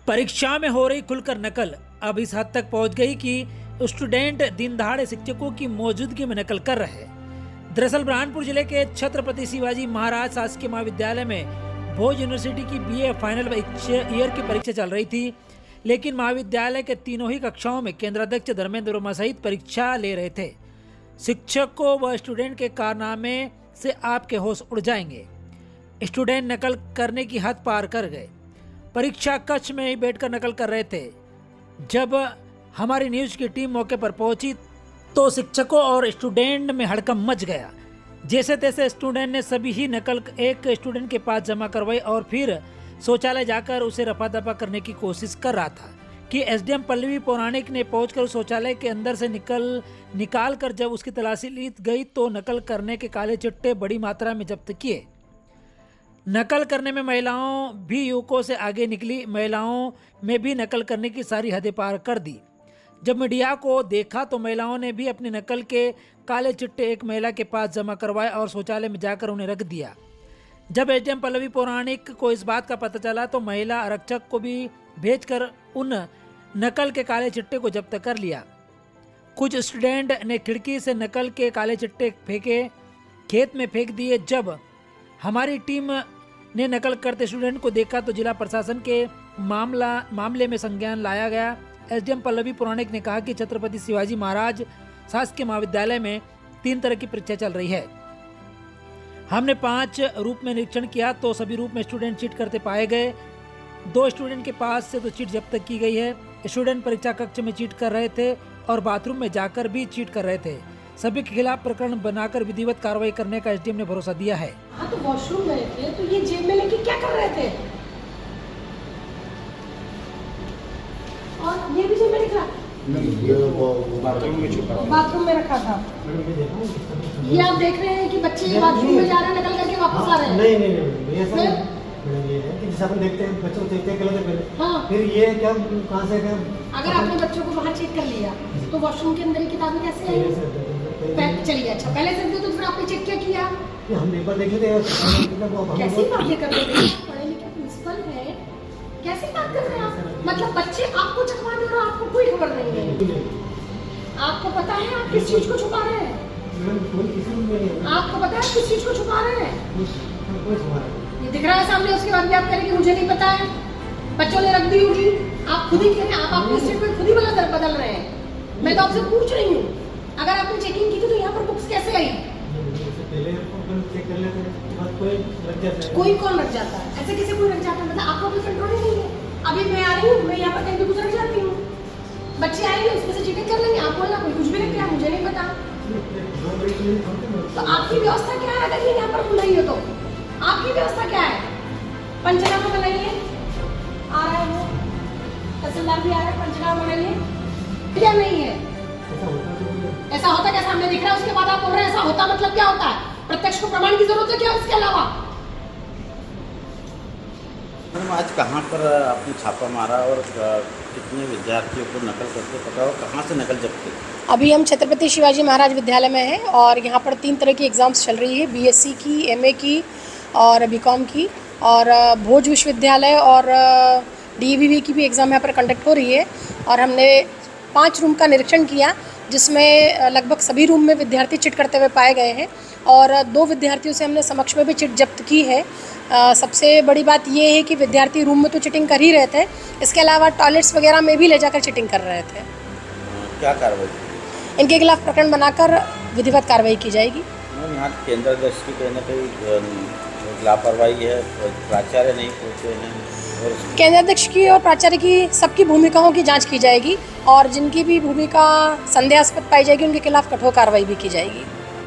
परीक्षा में हो रही खुलकर नकल अब इस हद तक पहुंच गई कि स्टूडेंट दिन दहाड़े शिक्षकों की मौजूदगी में नकल कर रहे हैं। दरअसल बुरहानपुर जिले के छत्रपति शिवाजी महाराज शासकीय महाविद्यालय में भोज यूनिवर्सिटी की बीए फाइनल ईयर की परीक्षा चल रही थी, लेकिन महाविद्यालय के तीनों ही कक्षाओं में केंद्राध्यक्ष धर्मेंद्र वर्मा सहित परीक्षा ले रहे थे। शिक्षकों व स्टूडेंट के कारनामे से आपके होश उड़ जाएंगे। स्टूडेंट नकल करने की हद पार कर गए, परीक्षा कक्ष में ही बैठकर नकल कर रहे थे। जब हमारी न्यूज की टीम मौके पर पहुंची तो शिक्षकों और स्टूडेंट में हड़कंप मच गया। जैसे तैसे स्टूडेंट ने सभी ही नकल एक स्टूडेंट के पास जमा करवाई और फिर शौचालय जाकर उसे रफा दफा करने की कोशिश कर रहा था कि एसडीएम पल्लवी पौराणिक ने पहुंचकर उस शौचालय के अंदर से निकाल कर जब उसकी तलाशी ली गई तो नकल करने के काले चिट्टे बड़ी मात्रा में जब्त किए। नकल करने में महिलाओं भी युवकों से आगे निकली, महिलाओं में भी नकल करने की सारी हदें पार कर दी। जब मीडिया को देखा तो महिलाओं ने भी अपनी नकल के काले चिट्टे एक महिला के पास जमा करवाए और शौचालय में जाकर उन्हें रख दिया। जब एसडीएम पल्लवी पौराणिक को इस बात का पता चला तो महिला आरक्षक को भी भेजकर उन नकल के काले चिट्टे को जब्त कर लिया। कुछ स्टूडेंट ने खिड़की से नकल के काले चिट्टे फेंके, खेत में फेंक दिए। जब हमारी टीम ने नकल करते स्टूडेंट को देखा तो जिला प्रशासन के मामले में संज्ञान लाया गया। एसडीएम पल्लवी पौराणिक ने कहा कि छत्रपति शिवाजी महाराज शासकीय महाविद्यालय में 3 तरह की परीक्षा चल रही है। हमने 5 रूप में निरीक्षण किया तो सभी रूप में स्टूडेंट चीट करते पाए गए। 2 स्टूडेंट के पास से तो चीट जब्त की गई है। स्टूडेंट परीक्षा कक्ष में चीट कर रहे थे और बाथरूम में जाकर भी चीट कर रहे थे। सभी के खिलाफ प्रकरण बनाकर विधिवत कार्रवाई करने का एसडीएम ने भरोसा दिया है। हाँ, तो वॉशरूम गए थे तो ये जेब में लेके क्या कर रहे थे? और ये भी जेब में रखा? नहीं, ये बाथरूम में छुपा, बाथरूम में रखा था। ये आप देख रहे हैं कि बच्चे बाथरूम में जा रहे हैं, नकल करके वापस आ रहे हैं। नहीं, ऐसा ये है कि जैसे अपन देखते हैं बच्चों को देखते हैं गलत पहले। हाँ। फिर ये क्या कहाँ से क्या? अगर आपने बच्चों को वहाँ चेक कर लिया तो वॉशरूम के अंदर ही किताबें कैसे आई? चलिए, अच्छा पहले से तो फिर आपने चेक क्या किया? हम एक बार देख लेते हैं। कैसी बात ये कर रहे हैं? पढ़े लिखे प्रिंसिपल है, कैसी बात कर रहे हैं आप? मतलब बच्चे आपको चकमा दे और आपको कोई खबर नहीं है। आपको पता है आप किस चीज को छुपा रहे हैं? आपको पता है किस चीज को छुपा रहे हैं? ये दिख रहा है सामने, उसके बाद भी आप कह रहे हैं कि मुझे नहीं पता है, बच्चों ने रख दी होगी। आप खुद ही कह रहे हैं, आप अपनी स्टेटमेंट खुद ही बदल रहे हैं। मैं तो आपसे पूछ रही हूँ, अगर आपने चेकिंग की थी तो यहाँ पर बुक्स कैसे आई? कोई कौन रख जाता है? ऐसे कैसे कोई रख जाता है? मतलब आपको कोई कंट्रोल ही नहीं है। अभी मैं आ रही हूँ, मैं यहाँ पर कहीं भी कुछ रख जाती हूँ, बच्चे आएंगे उसमें से चेकिंग कर लेंगे। आप बोलना कोई कुछ भी रख गया, मुझे नहीं पता। तो आपकी व्यवस्था क्या है? अगर ये यहाँ पर खुला ही हो तो आपकी व्यवस्था क्या है? पंचनामा बनाइए, आ रहा है वो तहसीलदार भी आ रहा है, पंचनामा बनाइए। क्या नहीं है? ऐसा होता क्या सामने दिख रहा है, उसके बाद आप बोल रहे हैं ऐसा होता? मतलब क्या होता है? प्रत्यक्ष को प्रमाण की जरूरत है क्या इसके अलावा? आज कहाँ पर आपने छापा मारा और कितने विद्यार्थियों को नकल करके पकड़ा और कहाँ से नकल जब्त की? अभी हम छत्रपति शिवाजी महाराज विद्यालय में हैं और यहाँ पर 3 तरह की एग्ज़ाम्स चल रही है, बीएससी की, एमए की और बीकॉम की, और भोज विश्वविद्यालय और डीईवीवी की भी एग्ज़ाम यहाँ पर कंडक्ट हो रही है। और हमने 5 रूम का निरीक्षण किया जिसमें लगभग सभी रूम में विद्यार्थी चिट करते हुए पाए गए हैं और 2 विद्यार्थियों से हमने समक्ष में भी चिट जब्त की है। सबसे बड़ी बात ये है कि विद्यार्थी रूम में तो चिटिंग कर ही रहे थे, इसके अलावा टॉयलेट्स वगैरह में भी ले जाकर चिटिंग कर रहे थे। क्या कार्रवाई? इनके खिलाफ प्रकरण बनाकर विधिवत कार्रवाई की जाएगी। यहाँ केंद्राध्यक्ष की कहीं ना कहीं लापरवाही है, प्राचार्य नहीं पहुँचे हैं और केंद्राध्यक्ष की और प्राचार्य की सबकी भूमिकाओं की जांच की जाएगी और जिनकी भी भूमिका संदेहास्पद पाई जाएगी उनके खिलाफ कठोर कार्रवाई भी की जाएगी।